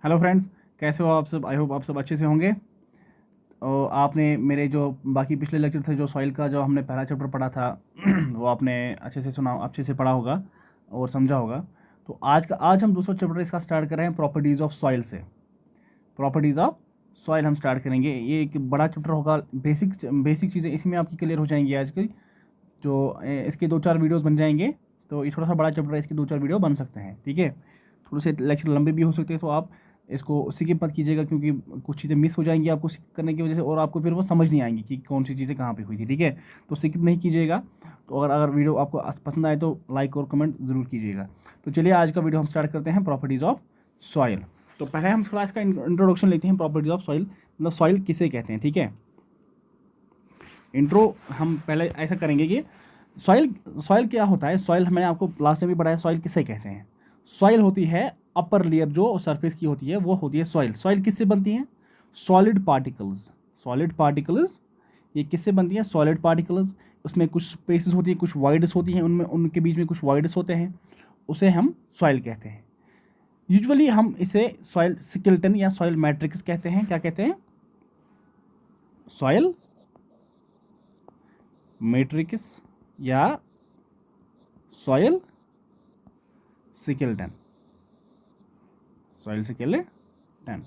Hello friends, कैसे हो आप सब। आई होप आप सब अच्छे से होंगे। और आपने मेरे जो बाकी पिछले लेक्चर थे, जो सॉइल का जो हमने पहला चैप्टर पढ़ा था वो आपने अच्छे से सुना, अच्छे से पढ़ा होगा और समझा होगा। तो आज हम दूसरा चैप्टर इसका स्टार्ट कर रहे हैं, प्रॉपर्टीज़ ऑफ सॉइल से। प्रॉपर्टीज़ ऑफ सॉइल हम स्टार्ट करेंगे। ये एक बड़ा चैप्टर होगा। बेसिक चीज़ें इसमें आपकी क्लियर हो जाएंगी। आज की जो इसके 2-4 वीडियोस बन जाएंगे। तो ये थोड़ा सा बड़ा चैप्टर है, इसके 2-4 वीडियो बन सकते हैं, ठीक है। थोड़े से लेक्चर लंबे भी हो सकते हैं, तो आप इसको स्किप मत कीजिएगा, क्योंकि कुछ चीज़ें मिस हो जाएंगी आपको स्किप करने की वजह से, और आपको फिर वो समझ नहीं आएंगी कि कौन सी चीज़ें कहाँ पे हुई थी, ठीक है। तो स्किप नहीं कीजिएगा। तो अगर वीडियो आपको पसंद आए तो लाइक और कमेंट ज़रूर कीजिएगा। तो चलिए आज का वीडियो हम स्टार्ट करते हैं, प्रॉपर्टीज़ ऑफ सॉइल। तो पहले हम थोड़ा इसका इंट्रोडक्शन लेते हैं, प्रॉपर्टीज़ ऑफ सॉइल मतलब सॉइल किसे कहते हैं, ठीक है। इंट्रो हम पहले ऐसा करेंगे कि सॉइल क्या होता है। सॉइल मैंने आपको लास्ट में भी पढ़ाया, सॉइल किसे कहते हैं। सॉइल होती है अपर लेयर जो सरफेस की होती है, वो होती है सॉइल। सॉइल किससे बनती है? Solid particles. सॉलिड पार्टिकल्स ये किससे बनती है? Solid particles. उसमें कुछ स्पेसेस होती है, कुछ वाइड्स होती हैं, उनमें उनके बीच में कुछ वाइड्स होते हैं, उसे हम सॉइल कहते हैं। यूजुअली हम इसे सॉइल स्केलेटन या सॉइल मैट्रिक्स कहते हैं। क्या कहते हैं? सॉइल मैट्रिक्स या सॉइल स्केलेटन। सॉइल स्केलेटन,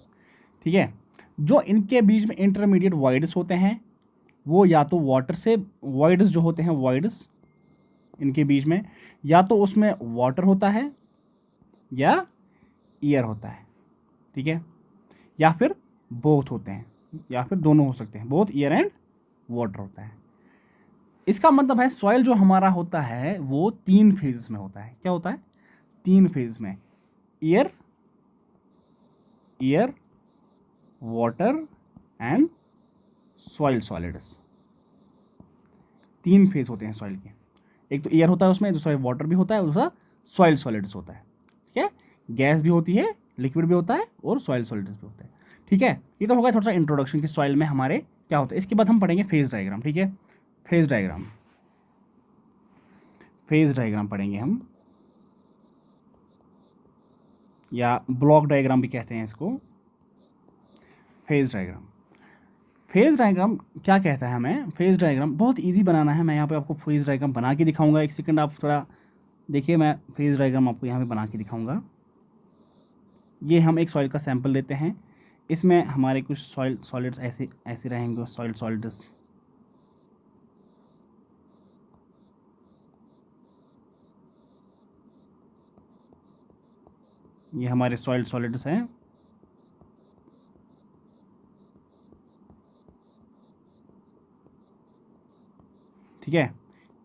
ठीक है। जो इनके बीच में इंटरमीडिएट वॉइड्स होते हैं, वो या तो वाटर से, वॉइड्स जो होते हैं वॉइड्स इनके बीच में, या तो उसमें वाटर होता है या एयर होता है, ठीक है। या फिर बोथ होते हैं, या फिर दोनों हो सकते हैं, बोथ एयर एंड वाटर होता है। इसका मतलब है सॉइल जो हमारा होता है वो 3 फेजेस में होता है। क्या होता है? 3 फेज में। Air, water and soil solids. 3 phase होते हैं सॉइल के। एक तो एयर होता है उसमें, दूसरा वाटर भी होता है, दूसरा सॉइल सॉलिड्स होता है, ठीक है। गैस भी होती है, लिक्विड भी होता है, और सॉइल सॉलिड्स भी होते हैं, ठीक है। ये तो होगा थोड़ा सा इंट्रोडक्शन कि सॉइल में हमारे क्या होता है। इसके बाद हम पढ़ेंगे फेज डायग्राम, ठीक है। फेज डायग्राम पढ़ेंगे हम, या ब्लॉक डायग्राम भी कहते हैं इसको। फेज डायग्राम क्या कहता है हमें? फेज डायग्राम बहुत इजी बनाना है। मैं यहाँ पे आपको फेज डायग्राम बना के दिखाऊंगा। एक सेकंड आप थोड़ा देखिए, मैं फेज डायग्राम आपको यहाँ पे बना के दिखाऊंगा। ये हम एक सॉइल का सैंपल लेते हैं, इसमें हमारे कुछ सॉइल सॉलिड्स ऐसे ऐसे रहेंगे, सॉइल सॉलिड्स। ये हमारे सॉइल सॉलिड्स हैं, ठीक है।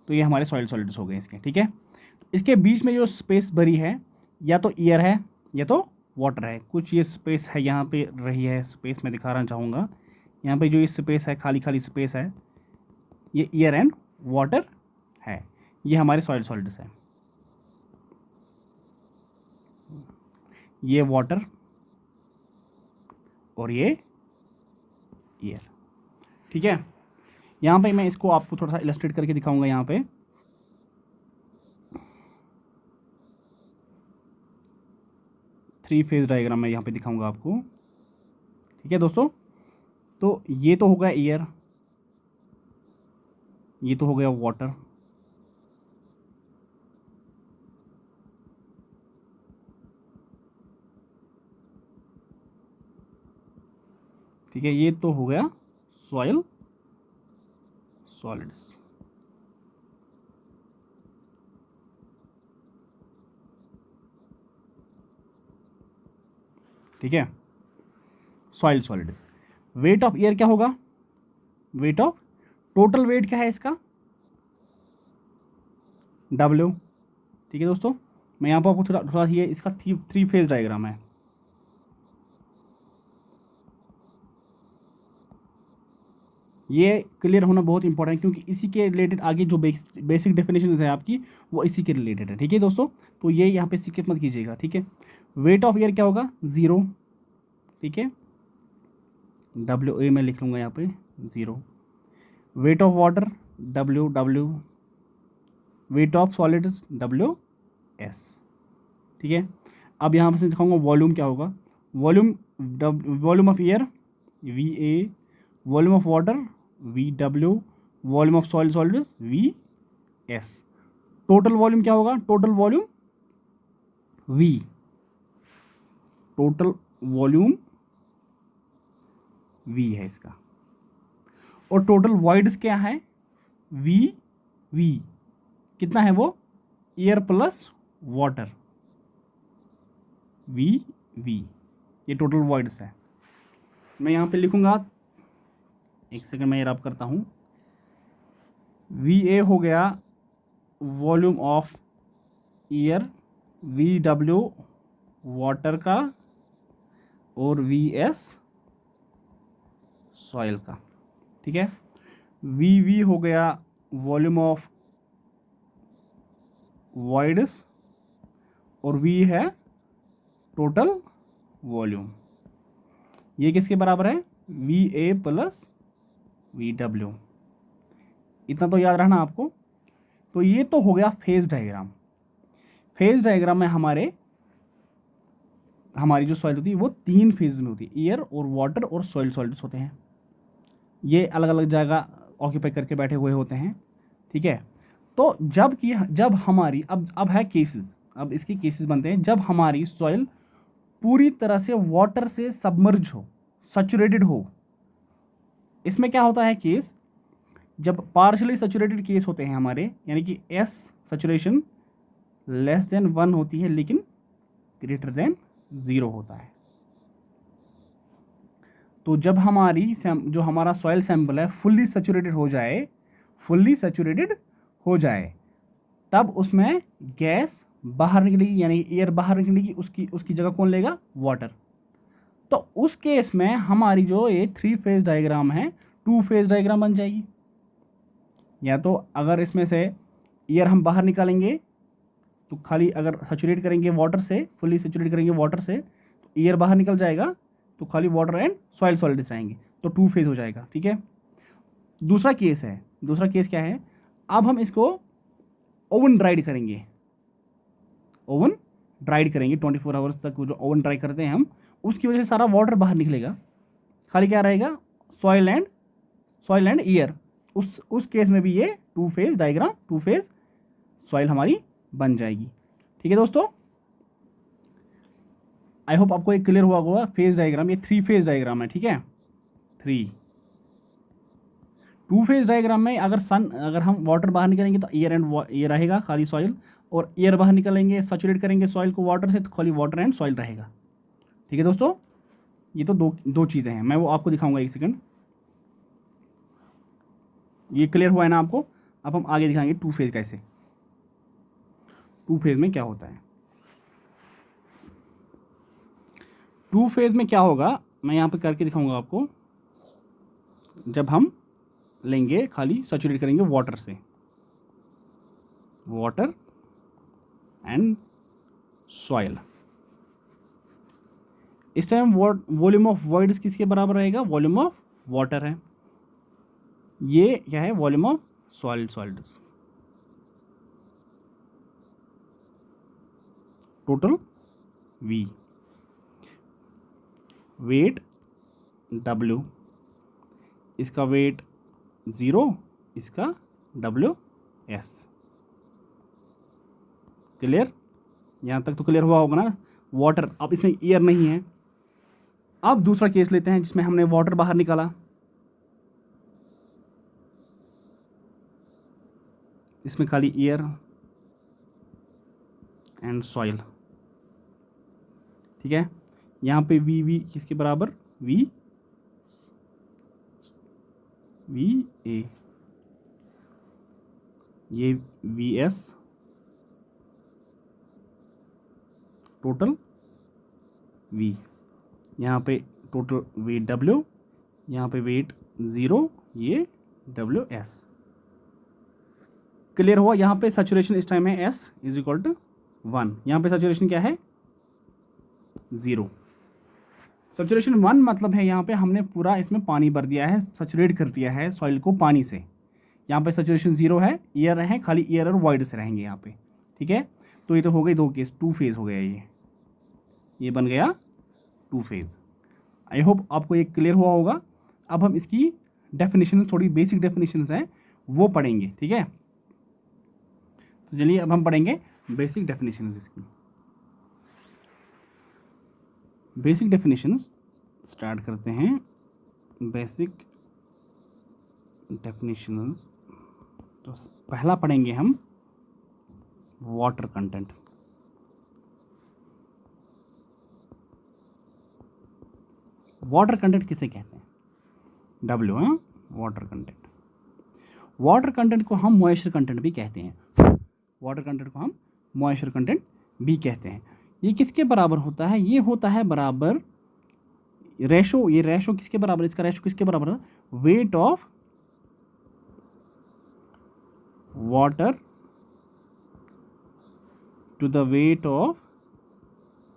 तो ये हमारे सॉइल सॉलिड्स हो गए इसके, ठीक है। इसके बीच में जो स्पेस भरी है, या तो एयर है या तो वाटर है। कुछ ये स्पेस है यहाँ पे रही है, स्पेस मैं दिखाना चाहूँगा। यहाँ पे जो ये स्पेस है, खाली खाली स्पेस है, ये एयर एंड वाटर है। ये हमारे सॉइल सॉलिड्स है। ये वाटर और ये एयर, ठीक है। यहाँ पे मैं इसको आपको थोड़ा सा इलस्ट्रेट करके दिखाऊंगा। यहाँ पे 3 फेज डायग्राम मैं यहाँ पे दिखाऊंगा आपको, ठीक है दोस्तों। तो ये तो हो गया एयर, ये तो हो गया वाटर, ठीक है। ये तो हो गया सॉइल सॉलिड्स, ठीक है। Soil solids. Weight of air क्या होगा? वेट ऑफ, टोटल वेट क्या है इसका? W, ठीक है दोस्तों। मैं यहाँ पर आपको थोड़ा थोड़ा ये इसका 3 फेज डायग्राम है। ये क्लियर होना बहुत इंपॉर्टेंट है, क्योंकि इसी के रिलेटेड आगे जो बेसिक डेफिनेशन है आपकी, वो इसी के रिलेटेड है, ठीक है दोस्तों। तो ये यहाँ पे स्किप मत कीजिएगा, ठीक है। वेट ऑफ एयर क्या होगा? 0, ठीक है। WA में लिख लूँगा यहाँ पे 0। Wait of water W, weight of solids WS, ठीक है। अब यहाँ पर दिखाऊंगा वॉल्यूम क्या होगा। Volume of air VA, volume of water VW, volume of soil solids VS। Total volume क्या होगा? Total volume V, total volume V है इसका। और टोटल वॉइड्स क्या है? V कितना है वो? Air plus water V। ये टोटल वॉइड्स है। मैं यहाँ पे लिखूँगा, एक सेकंड मैं ये रब करता हूँ। VA हो गया volume of air, VW water का, और VS सॉइल का। ठीक है। VV हो गया वॉल्यूम ऑफ वॉइड्स, और V है टोटल वॉल्यूम। ये किसके बराबर है? VA plus VW। इतना तो याद रखना आपको। तो ये तो हो गया फेज डायग्राम। फेज डायग्राम में हमारी जो सॉइल होती है वो 3 फेज में होती है, एयर और वाटर और सॉइल सॉलिड्स होते हैं। ये अलग अलग जगह ऑक्यूपाई करके बैठे हुए होते हैं। ठीक है। तो जब हमारी अब है केसेस, अब इसके केसेस बनते हैं जब हमारी सॉइल पूरी तरह से वाटर से सबमर्ज हो, सैचुरेटेड हो। इसमें क्या होता है केस? जब पार्शली सैचुरेटेड केस होते हैं हमारे, यानी कि S सैचुरेशन लेस देन 1 होती है लेकिन ग्रेटर देन 0 होता है। तो जब जो हमारा सॉइल सैंपल है फुल्ली सैचुरेटेड हो जाए तब उसमें गैस बाहर निकलेगी, यानी एयर बाहर निकलेगी। उसकी जगह कौन लेगा? वाटर। तो उस केस में हमारी जो ये 3 फेज डायग्राम है 2 फेज डायग्राम बन जाएगी। या तो अगर इसमें से एयर हम बाहर निकालेंगे तो खाली अगर सैचुरेट करेंगे वाटर से, फुल्ली सैचुरेट करेंगे वाटर से, तो एयर बाहर निकल जाएगा, तो खाली वाटर एंड सॉइल सॉलिड्स रहेंगे, तो 2 फेज हो जाएगा। ठीक है। दूसरा केस क्या है? अब हम इसको ओवन ड्राइड करेंगे। 24 आवर्स तक वो जो ओवन ड्राई करते हैं हम, उसकी वजह से सारा वाटर बाहर निकलेगा, खाली क्या रहेगा? Soil and air. उस केस में भी ये 2 फेज डायग्राम, 2 फेज सॉइल हमारी बन जाएगी। ठीक है दोस्तों, आई होप आपको एक क्लियर हुआ होगा फेज डायग्राम। ये 3 फेज डायग्राम है। ठीक है, 3। 2 फेज डायग्राम में अगर हम वाटर बाहर निकलेंगे तो एयर रहेगा, खाली सॉइल, और एयर बाहर निकलेंगे, सैचुरेट करेंगे सॉइल को वाटर से, तो खाली वाटर एंड सॉइल रहेगा। ठीक है दोस्तों, ये तो दो चीज़ें हैं, मैं वो आपको दिखाऊंगा। एक सेकंड, ये क्लियर हुआ है ना आपको? अब हम आगे दिखाएंगे 2 फेज कैसे, 2 फेज में क्या होता है। 2 फेज में क्या होगा मैं यहाँ पे करके दिखाऊंगा आपको। जब हम लेंगे, खाली सैचुरेट करेंगे वाटर से, वाटर एंड सॉइल, इस टाइम वॉल्यूम ऑफ वॉइड्स किसके बराबर रहेगा? वॉल्यूम ऑफ वाटर है। ये क्या है? Volume of soil solids. Total V, weight W, इसका वेट 0, इसका WS। क्लियर? यहाँ तक तो क्लियर हुआ होगा ना? वाटर, अब इसमें एयर नहीं है। अब दूसरा केस लेते हैं जिसमें हमने वाटर बाहर निकाला, इसमें खाली एयर एंड सॉइल। ठीक है, यहाँ पे V किसके बराबर? VA, ये VS, टोटल V, यहाँ पे टोटल VW, यहाँ पे वेट 0, ये WS। क्लियर हुआ? यहाँ पे सैचुरेशन इस टाइम है S = 1, यहाँ पे सैचुरेशन क्या है? 0। सैचुरेशन 1 मतलब है यहाँ पे हमने पूरा इसमें पानी भर दिया है, सैचुरेट कर दिया है सॉइल को पानी से। यहाँ पे सैचुरेशन 0 है, एयर है, खाली एयर और वॉइड से रहेंगे यहाँ पे। ठीक है, तो ये तो हो गई 2 केस, 2 फेज हो गया। ये बन गया टू फेज। आई होप आपको ये क्लियर हुआ होगा। अब हम इसकी डेफिनेशन, थोड़ी बेसिक डेफिनेशंस हैं वो पढ़ेंगे, ठीक है। तो चलिए अब हम पढ़ेंगे बेसिक डेफिनेशंस इसकी। बेसिक डेफिनेशंस स्टार्ट करते हैं। बेसिक डेफिनेशंस, तो पहला पढ़ेंगे हम वाटर कंटेंट। वाटर कंटेंट किसे कहते हैं? W है वाटर कंटेंट। वाटर कंटेंट को हम मॉइस्चर कंटेंट भी कहते हैं। वाटर कंटेंट को हम मॉइस्चर कंटेंट भी कहते हैं। ये किसके बराबर होता है? ये होता है बराबर रेशो। ये रेशो किसके बराबर? इसका रेशो किसके बराबर है? Weight of water to the weight of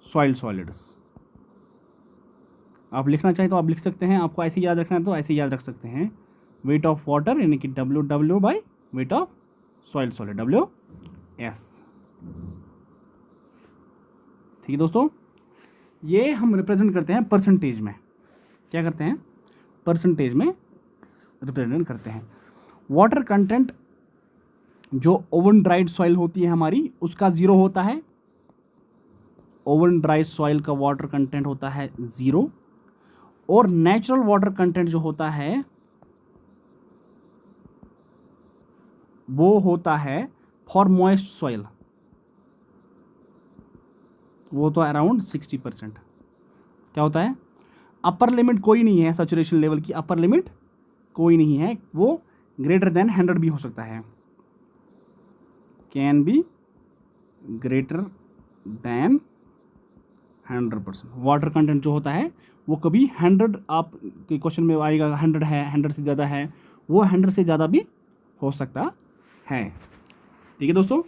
soil solids. आप लिखना चाहें तो आप लिख सकते हैं, आपको ऐसे याद रखना है तो ऐसे याद रख सकते हैं। वेट ऑफ वाटर यानी कि W by wait of soil solid, WS। ठीक है दोस्तों, ये हम रिप्रेजेंट करते हैं परसेंटेज में। क्या करते हैं? परसेंटेज में रिप्रेजेंट करते हैं। वाटर कंटेंट जो ओवन ड्राइड सॉइल होती है हमारी, उसका 0 होता है। ओवन ड्राइड सॉइल का वाटर कंटेंट होता है 0। और नेचुरल वाटर कंटेंट जो होता है वो होता है फॉर मॉइस्ट सॉइल, वो तो अराउंड 60%। क्या होता है? अपर लिमिट कोई नहीं है, सैचुरेशन लेवल की अपर लिमिट कोई नहीं है, वो ग्रेटर देन 100 भी हो सकता है। Can be greater than 100%। Water content जो होता है वो कभी 100, आप के क्वेश्चन में आएगा 100 है, 100 से ज़्यादा है, वो 100 से ज़्यादा भी हो सकता है। ठीक है दोस्तों,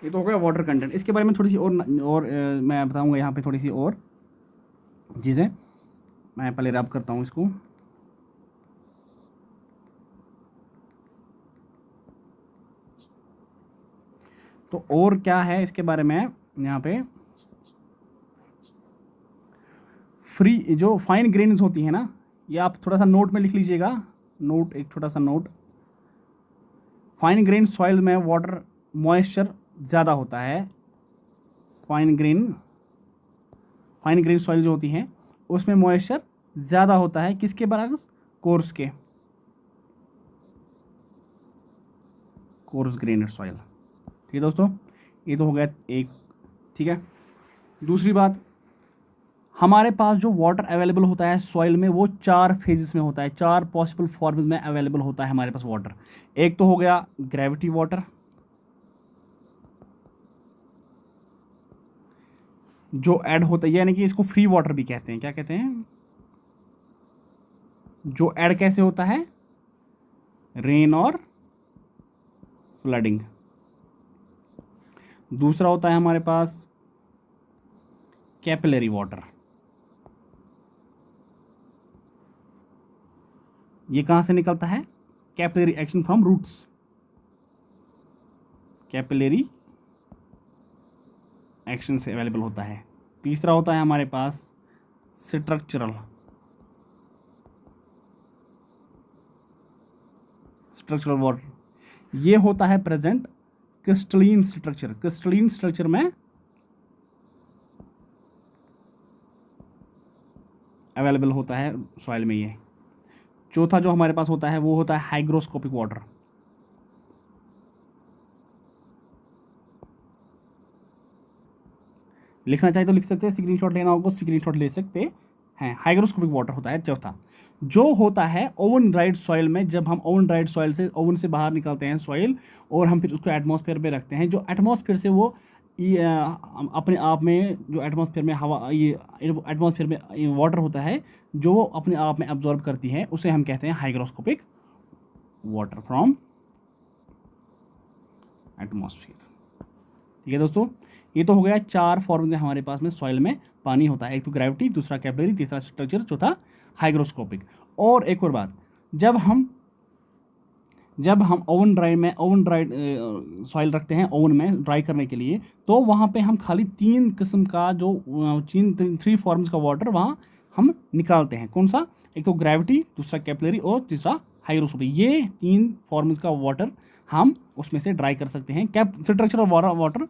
ये तो हो गया वाटर कंटेंट। इसके बारे में थोड़ी सी और मैं बताऊंगा यहाँ पे थोड़ी सी और चीज़ें। मैं पहले रैप करता हूँ इसको। तो और क्या है इसके बारे में यहाँ पे? फ्री जो फाइन ग्रेन्स होती है ना, ये आप थोड़ा सा नोट में लिख लीजिएगा। नोट, एक छोटा सा नोट। फाइन ग्रेन सॉइल में वाटर मॉइस्चर ज़्यादा होता है। फाइन ग्रेन सॉइल जो होती है उसमें मॉइस्चर ज़्यादा होता है। किसके बराबर? कोर्स के, कोर्स ग्रेनेड सॉइल। ठीक है दोस्तों, ये तो हो गया एक। ठीक है, दूसरी बात, हमारे पास जो वाटर अवेलेबल होता है सॉइल में वो 4 फेजेस में होता है, 4 पॉसिबल फॉर्म्स में अवेलेबल होता है हमारे पास वाटर। एक तो हो गया ग्रेविटी वाटर, जो ऐड होता है, यानी कि इसको फ्री वाटर भी कहते हैं। क्या कहते हैं? जो ऐड कैसे होता है? रेन और फ्लडिंग। दूसरा होता है हमारे पास कैपिलरी वाटर। ये कहाँ से निकलता है? Capillary action from roots. Capillary action से अवेलेबल होता है। तीसरा होता है हमारे पास स्ट्रक्चरल वाटर। ये होता है present crystalline structure. Crystalline structure में अवेलेबल होता है सॉइल में ये। चौथा जो हमारे पास होता है वो होता है हाइग्रोस्कोपिक वाटर। लिखना चाहे तो लिख सकते हैं, स्क्रीनशॉट लेना होगा स्क्रीनशॉट ले सकते हैं। हाइग्रोस्कोपिक वाटर होता है चौथा, जो होता है ओवन ड्राइड सॉइल में। जब हम ओवन ड्राइड सॉइल से, ओवन से बाहर निकालते हैं सॉइल और हम फिर उसको एटमॉस्फेयर में रखते हैं, जो एटमॉस्फेयर से वो अपने आप में, जो एटमॉस्फेयर में हवा, ये एटमॉस्फेयर में वाटर होता है जो वो अपने आप में अब्जॉर्ब करती है, उसे हम कहते हैं हाइग्रोस्कोपिक वाटर फ्रॉम एटमॉस्फेयर। ठीक है दोस्तों, ये तो हो गया 4 फॉर्म्स हमारे पास में सॉइल में पानी होता है। एक तो ग्रेविटी, दूसरा कैपिलरी, तीसरा स्ट्रक्चर, चौथा हाइग्रोस्कोपिक। और एक और बात, जब हम ओवन ड्राइड सॉइल रखते हैं ओवन में ड्राई करने के लिए, तो वहाँ पे हम खाली 3 किस्म का जो 3 फॉर्म्स का वाटर वहाँ हम निकालते हैं। कौन सा? एक तो ग्रेविटी, दूसरा कैपिलरी और तीसरा हाइग्रोस्कोपिक। ये 3 फॉर्म्स का वाटर हम उसमें से ड्राई कर सकते हैं। स्ट्रक्चर ऑफ वाटर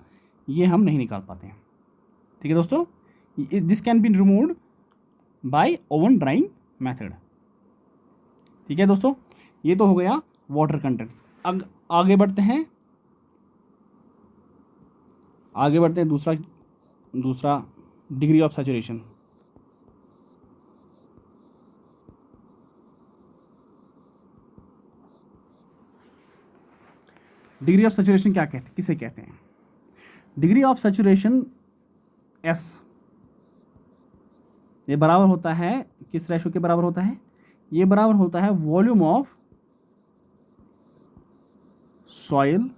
ये हम नहीं निकाल पाते हैं। ठीक है दोस्तों, this can be removed by oven drawing method. ठीक है दोस्तों, ये तो हो गया वाटर कंटेंट। अब आगे बढ़ते हैं दूसरा degree of saturation. Degree of saturation किसे कहते हैं? डिग्री ऑफ सैचुरेशन S ये बराबर होता है किस रेशो के बराबर होता है? ये बराबर होता है volume of soil,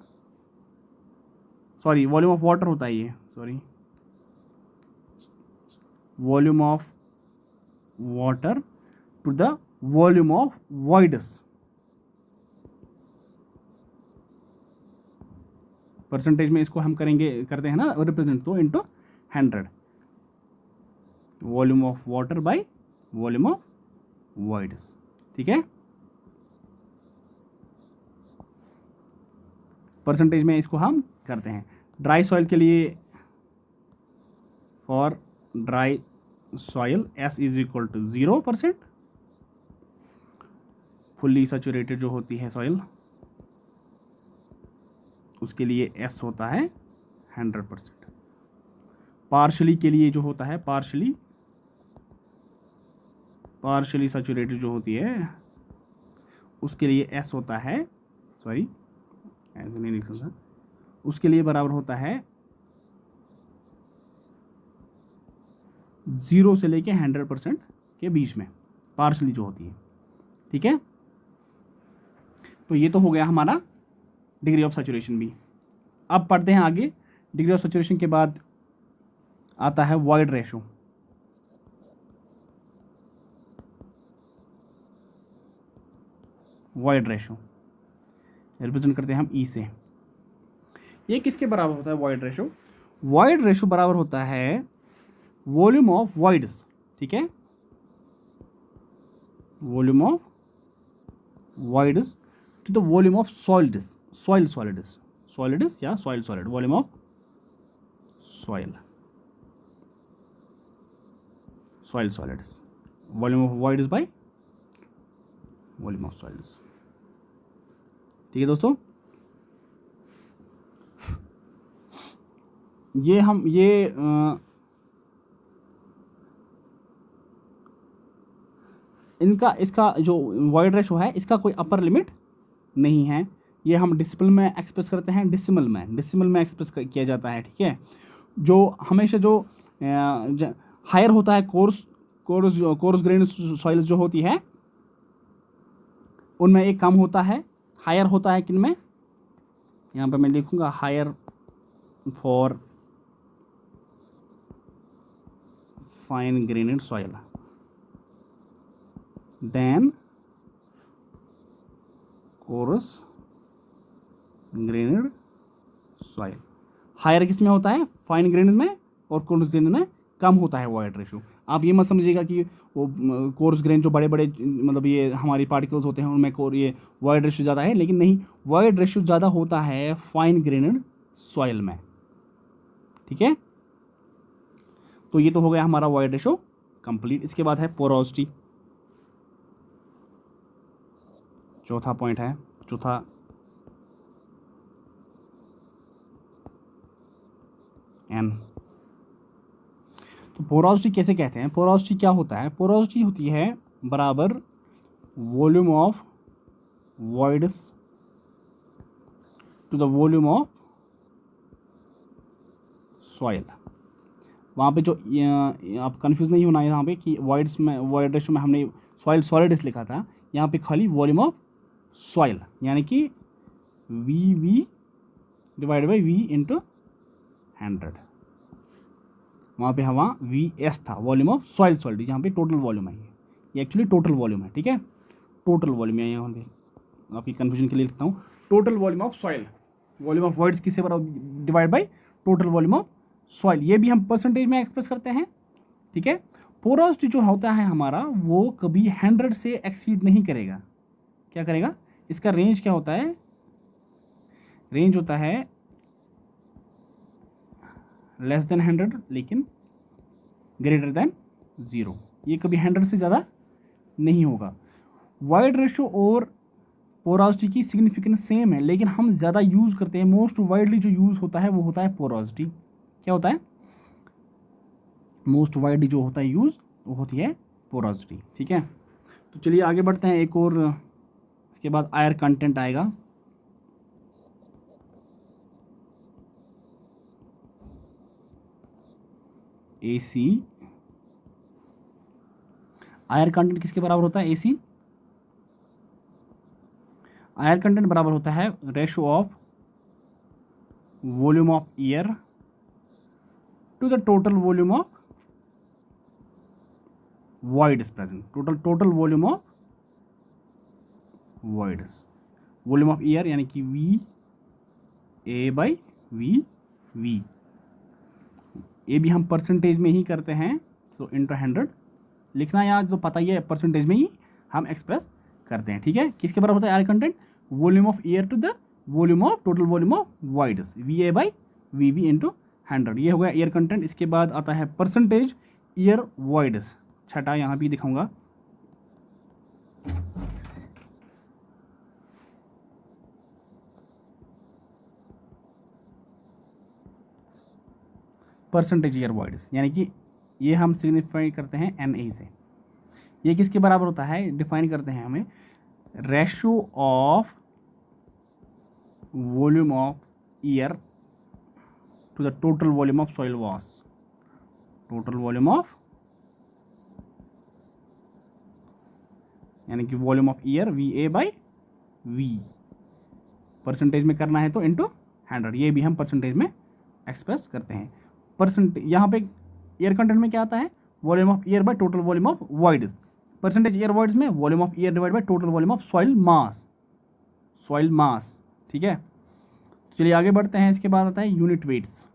sorry volume of water होता है ये, sorry volume of water to the volume of voids. Percentage में इसको हम करते हैं ना रिप्रेजेंट, तो into 100 volume of water by volume of voids. ठीक है, परसेंटेज में इसको हम करते हैं। ड्राई सॉइल के लिए, for dry soil S is equal to 0%। Fully saturated जो होती है सॉइल उसके लिए S होता है 100%। पार्शली के लिए जो होता है पार्शली सैचुरेटेड जो होती है उसके लिए S होता है, सॉरी ऐसे नहीं लिख सकता, उसके लिए बराबर होता है 0 से लेके 100% के बीच में पार्शली जो होती है। ठीक है, तो ये तो हो गया हमारा डिग्री ऑफ सैचुरेशन भी। अब पढ़ते हैं आगे। डिग्री ऑफ सैचुरेशन के बाद आता है void ratio. Void ratio represent करते हैं हम E से। ये किसके बराबर होता है वॉइड रेशो? वॉइड रेशो बराबर होता है वॉल्यूम ऑफ वॉइड्स। ठीक है, volume of voids to the volume of solids, solids या solid, volume of solids, volume of voids by volume of solids. ठीक है दोस्तों, इसका जो वॉइड रेशो है इसका कोई अपर लिमिट नहीं है। ये हम डेसिमल में एक्सप्रेस करते हैं, डेसिमल में एक्सप्रेस किया जाता है। ठीक है, जो हमेशा जो हायर होता है कोर्स ग्रेन सॉइल्स जो होती है उनमें एक कम होता है, हायर होता है किन में? यहाँ पर मैं लिखूँगा higher for fine grained soil than coarse grained soil. Higher किस में होता है? फाइन ग्रेनेड में, और कोरस ग्रेनेड में कम होता है वॉइड रेशो। आप ये मत समझिएगा कि वो कोर्स ग्रेन जो बड़े बड़े मतलब ये हमारी पार्टिकल्स होते हैं उनमें ये वॉइड रेशो ज़्यादा है, लेकिन नहीं, वॉइड रेशो ज़्यादा होता है फाइन ग्रेनेड सॉइल में। ठीक है, तो ये तो हो गया हमारा वॉइड रेशो कंप्लीट। इसके बाद है पोरोसिटी, चौथा पॉइंट है, चौथा N। तो पोरोसिटी कैसे कहते हैं? पोरोसिटी क्या होता है? पोरोसिटी होती है बराबर volume of voids to the volume of soil. वहाँ पे जो आप कंफ्यूज नहीं होना है यहाँ पे कि वॉइड रेशो में हमने सॉइल सॉलिड्स लिखा था, यहाँ पे खाली वॉल्यूम ऑफ सॉइल यानी कि V divide by V into 100। वहाँ पे हवा VS था, वॉल्यूम ऑफ सॉइल, यहाँ पे टोटल वॉल्यूम है। ये एक्चुअली टोटल वॉल्यूम है। ठीक है, टोटल वॉल्यूम है यहाँ पे आपकी कन्फ्यूजन के लिए लिखता हूँ, total volume of soil, volume of voids किससे बराबर divide by total volume of soil, ये भी हम परसेंटेज में एक्सप्रेस करते हैं। ठीक है, पोरोसिटी जो होता है हमारा वो कभी 100 से एक्सीड नहीं करेगा। क्या करेगा, इसका रेंज क्या होता है, रेंज होता है लेस देन 100 लेकिन ग्रेटर देन 0, ये कभी 100 से ज़्यादा नहीं होगा। वाइड रेशो और पोरोसिटी की सिग्निफिकेंस सेम है, लेकिन हम ज़्यादा यूज़ करते हैं, मोस्ट वाइडली जो यूज़ होता है वो होता है पोरोसिटी। क्या होता है, मोस्ट वाइडली जो होता है यूज़ वो होती है पोरोसिटी। ठीक है, तो चलिए आगे बढ़ते हैं। एक और, इसके बाद आयर कंटेंट आएगा। AC, आयर कंटेंट किसके बराबर होता है, AC, आयर कंटेंट बराबर होता है ratio of volume of air to the total volume of void is present, total volume of void is volume of air यानी कि VA/V, ये भी हम परसेंटेज में ही करते हैं, सो इंटू 100 लिखना, यहाँ जो पता ही है परसेंटेज में ही हम एक्सप्रेस करते हैं। ठीक है, किसके बराबर होता है air content, volume of air to the volume of total volume of voids, VA/VB into 100, ये हो गया एयर कंटेंट। इसके बाद आता है परसेंटेज एयर वॉइड्स, छठा यहाँ भी दिखाऊंगा। परसेंटेज एयर वॉइड्स यानी कि ये हम सिग्निफाई करते हैं NA से, ये किसके बराबर होता है, डिफाइन करते हैं हमें ratio of volume of air to the total volume of soil वॉश, टोटल वॉल्यूम ऑफ यानी कि volume of air VA/V, percentage में करना है तो इंटू 100, ये भी हम परसेंटेज में एक्सप्रेस करते हैं। यहाँ पे एयर कंटेंट में क्या आता है, volume of air by total volume of voids, percentage air voids में volume of air divide by total volume of soil mass. ठीक है, तो चलिए आगे बढ़ते हैं। इसके बाद आता है यूनिट वेट्स,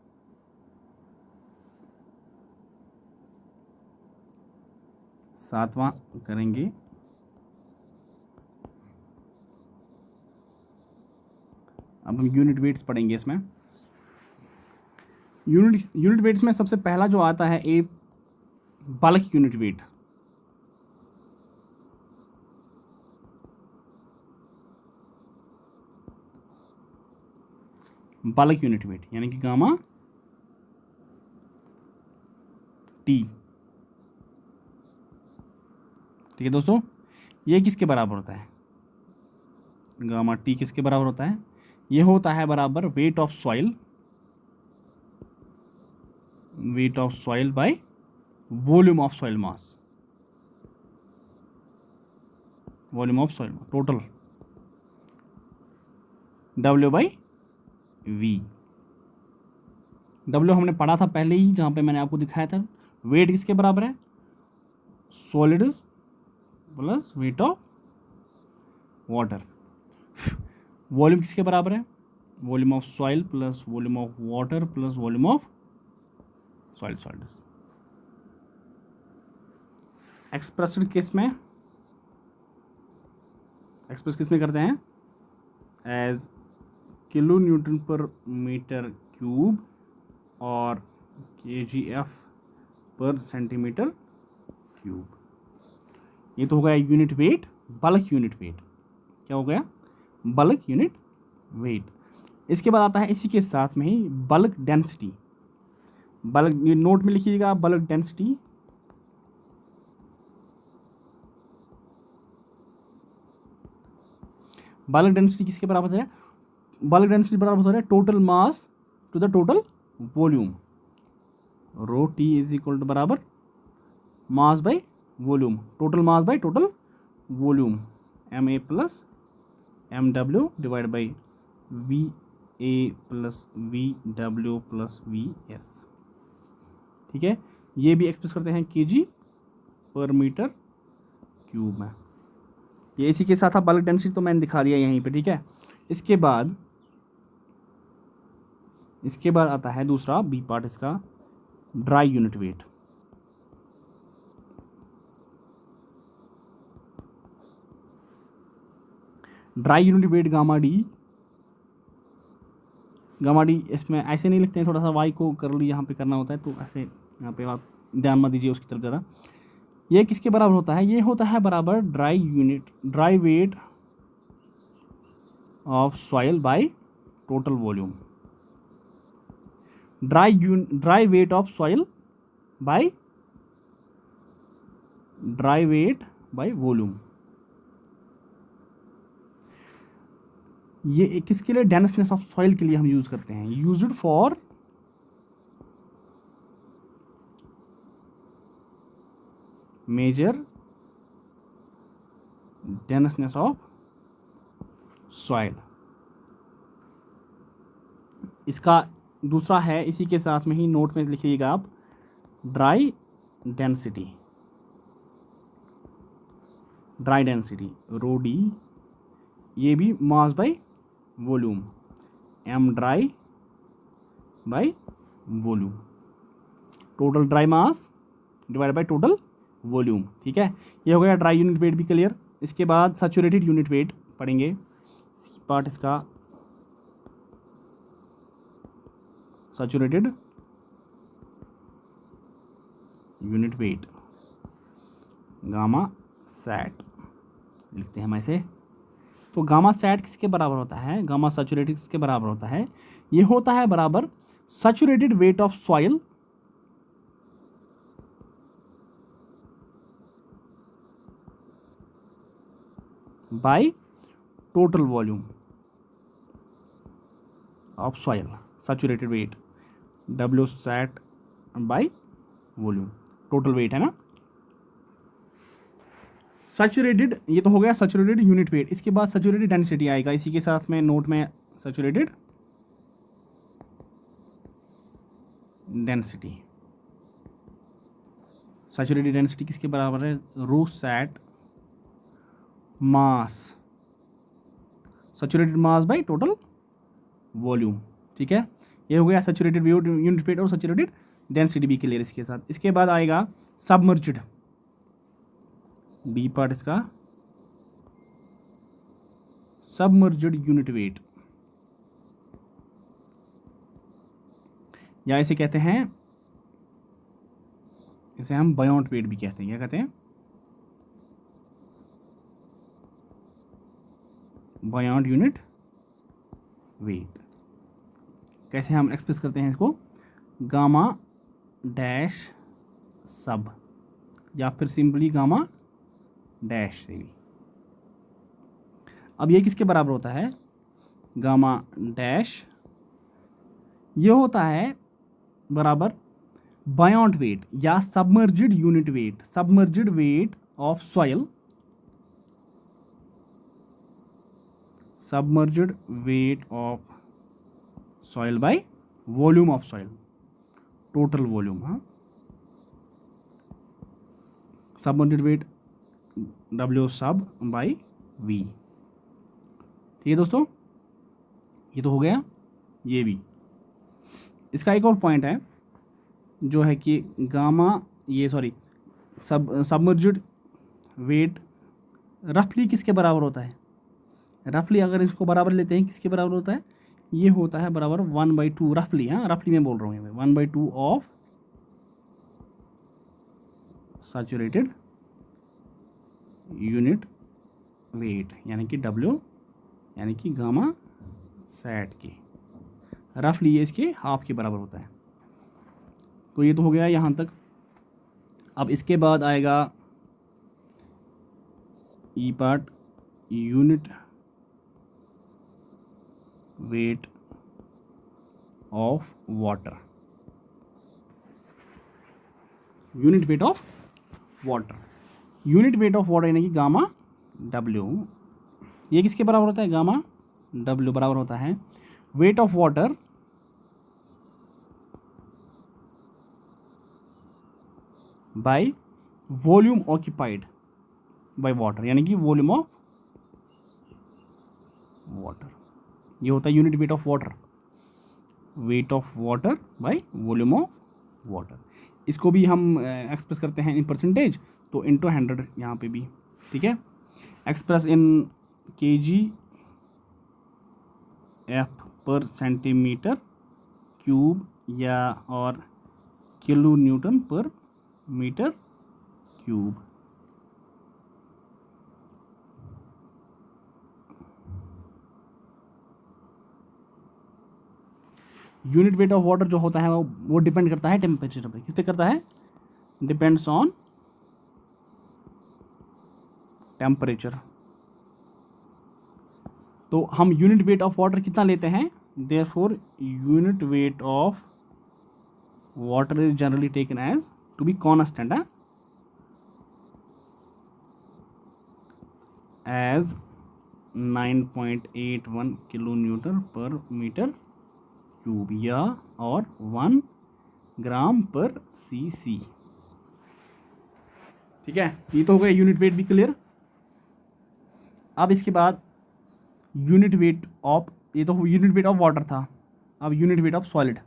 सातवां करेंगे। अब हम यूनिट वेट्स पढ़ेंगे। इसमें यूनिट वेट्स में सबसे पहला जो आता है A bulk unit weight, bulk unit weight यानी कि गामा टी। ठीक है दोस्तों, ये किसके बराबर होता है, गामा टी किसके बराबर होता है, ये होता है बराबर weight of soil bye volume of soil mass, volume of soil total W/V। W हमने पढ़ा था पहले ही, जहाँ पे मैंने आपको दिखाया था। वेट किसके बराबर है, solids plus wait of water. Volume किसके बराबर है, volume of soil plus volume of water plus volume of soil solids. Express किस में करते हैं, as kilo newton per metre cube और kgf पर सेंटीमीटर क्यूब। ये तो हो गया unit weight, bulk unit wait. क्या हो गया, बल्क यूनिट वेट। इसके बाद आता है इसी के साथ में ही बल्क डेंसिटी। बल्क, ये नोट में लिखिएगा, बल्क डेंसिटी किसके बराबर है, बल्क डेंसिटी बराबर होता है total mass to the total volume, rho T is equal to बराबर mass by volume, total mass by total volume, MA plus MW divide by VA plus VW plus VS। ठीक है, ये भी express करते हैं kg पर metre cube में। ये इसी के साथ था बल्क डेंसिटी, तो मैंने दिखा दिया यहीं पे, ठीक है। इसके बाद आता है दूसरा बी पार्ट इसका, dry unit wait. Dry unit weight gamma D इसमें ऐसे नहीं लिखते हैं, थोड़ा सा वाई को कर ली यहाँ पे करना होता है, तो ऐसे यहाँ पे आप ध्यान मत दीजिए उसकी तरफ ज़्यादा। ये किसके बराबर होता है, ये होता है बराबर dry wait of soil by total volume. Dry wait of soil by dry weight by volume. ये किसके लिए, डेंसनेस ऑफ सॉइल के लिए हम यूज करते हैं, used for measure denseness of soil. इसका दूसरा है, इसी के साथ में ही नोट में लिखिएगा आप, ड्राई डेंसिटी रो डी, ये भी mass by volume, M dry by volume, total dry mass divide by total volume, ठीक है। ये हो गया ड्राई यूनिट वेट भी क्लियर। इसके बाद सैचुरेटेड यूनिट वेट पढ़ेंगे, सी पार्ट इसका, saturated unit weight gamma sat लिखते हैं हम ऐसे। तो गामा सैट किसके बराबर होता है, गामा सैचुरेटेड किसके बराबर होता है, ये होता है बराबर saturated weight of soil by total volume of soil, saturated weight W sat by volume, total weight है ना। सैचुरेटेड, ये तो हो गया सैचुरेटेड यूनिट वेट। इसके बाद सैचुरेटेड डेंसिटी आएगा इसी के साथ में नोट में, सैचुरेटेड डेंसिटी। सैचुरेटेड डेंसिटी किसके बराबर है, rho sat mass, saturated mass by total volume, ठीक है। ये हो गया सैचुरेटेड यूनिट वेट और सैचुरेटेड डेंसिटी भी क्लियर इसके साथ। इसके बाद आएगा सबमर्ज्ड, बी पार्ट इसका, सबमर्ज्ड यूनिट वेट, या इसे कहते हैं, इसे हम बायोंट वेट भी कहते हैं। क्या कहते हैं, बायोंट यूनिट वेट। कैसे हम एक्सप्रेस करते हैं इसको, गामा डैश सब, या फिर सिंपली गामा डैश से भी। अब ये किसके बराबर होता है, गामा डैश, ये होता है बराबर बायोंट वेट या submerged unit wait, submerged wait of soil, submerged wait of soil bye volume of soil, total volume, हाँ, सबमर्ज्ड वेट डब्ल्यू सब बाई वी, ठीक है दोस्तों। ये तो हो गया ये भी। इसका एक और पॉइंट है जो है कि गामा, ये सॉरी, सबमर्ज्ड वेट रफली किसके बराबर होता है, रफली अगर इसको बराबर लेते हैं किसके बराबर होता है, ये होता है बराबर 1/2 रफली, हाँ रफली मैं बोल रहा हूँ, 1/2 ऑफ सैचुरेटेड यूनिट वेट, यानी कि डब्ल्यू, यानी कि गामा सैट के रफली ये इसके हाफ के बराबर होता है। तो ये तो हो गया यहाँ तक। अब इसके बाद आएगा E part, unit weight of water, unit weight of water, unit weight of water यानी कि गामा डब्ल्यू, ये किसके बराबर होता है, गामा डब्ल्यू बराबर होता है weight of water by volume occupied by water, यानी कि वॉल्यूम ऑफ वाटर। ये होता है unit weight of water, wait of water by volume of water. इसको भी हम एक्सप्रेस करते हैं इन परसेंटेज, तो इंटू 100 यहाँ पे भी, ठीक है। Express in kg F per centimetre cube या और kilo newton per metre cube. Unit weight of water जो होता है वो डिपेंड करता है टेम्परेचर पे। किस पे करता है? Depends on temperature. तो हम यूनिट वेट ऑफ वाटर कितना लेते हैं? Therefore unit weight of water is generally taken as to be constant as 9.81 kilo newton per metre cube या और 1 ग्राम पर सीसी। ठीक है, ये तो हो गया यूनिट वेट भी क्लियर। अब इसके बाद यूनिट वेट ऑफ, ये तो यूनिट वेट ऑफ वाटर था, अब unit weight of solid.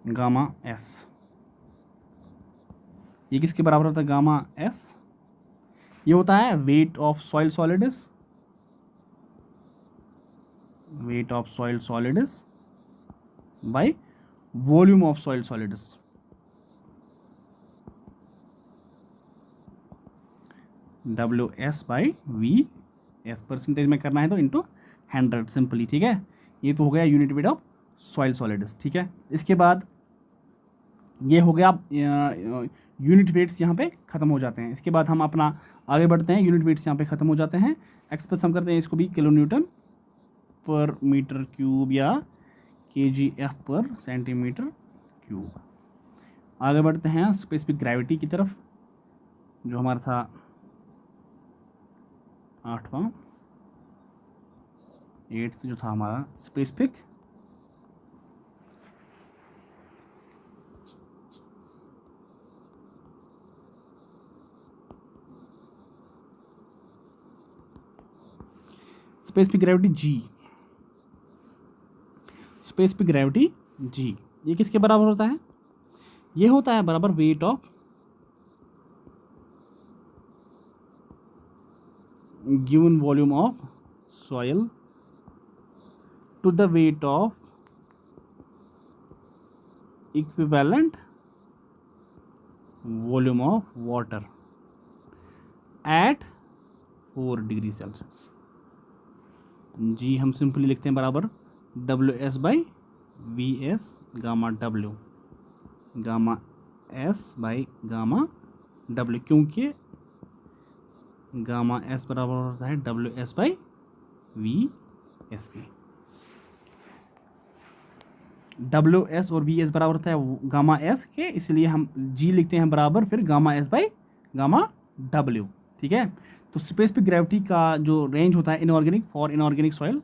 Gamma S, ये किसके बराबर होता है? Gamma S. ये होता है weight of soil solids, wait of soil solids bye volume of soil solids. WS by VS percentage में करना है तो इंटू 100 सिंपली। ठीक है, ये तो हो गया unit weight of soil solids. ठीक है, इसके बाद ये हो गया यूनिट वेट्स यहाँ पे ख़त्म हो जाते हैं। इसके बाद हम अपना आगे बढ़ते हैं, यूनिट वेट्स यहाँ पे ख़त्म हो जाते हैं। एक्सप्रेस हम करते हैं इसको भी kilo newton per metre cube या kgF पर सेंटीमीटर क्यूब। आगे बढ़ते हैं स्पेसिफिक ग्रेविटी की तरफ, जो हमारा था 8वां जो था हमारा specific gravity G। Specific gravity G ये किसके बराबर होता है? ये होता है बराबर weight of given volume of soil to the weight of equivalent volume of water at 4 degree Celsius. जी हम सिंपली लिखते हैं बराबर WS by VS gamma W, gamma S by gamma W, क्योंकि गामा S बराबर होता है WS बाई VS के। WS और VS बराबर होता है गामा S के, इसलिए हम G लिखते हैं बराबर फिर gamma S by gamma W। ठीक है, तो स्पेसिफिक ग्रेविटी का जो रेंज होता है इनऑर्गेनिक फॉर इनऑर्गेनिक सॉइल,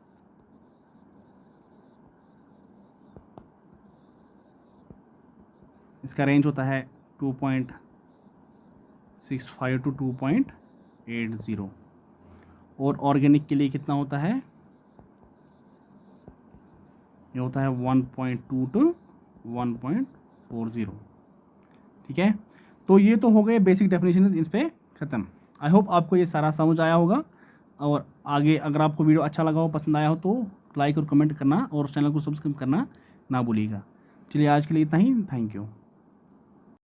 इसका रेंज होता है 2.65 टू 2.80, और ऑर्गेनिक के लिए कितना होता है? ये होता है 1.2 टू 1.40। ठीक है, तो ये तो हो गए बेसिक डेफिनेशन इस पे ख़त्म। आई होप आपको ये सारा समझ आया होगा, और आगे अगर आपको वीडियो अच्छा लगा हो, पसंद आया हो, तो लाइक और कमेंट करना और चैनल को सब्सक्राइब करना ना भूलिएगा। चलिए आज के लिए इतना ही, थैंक यू।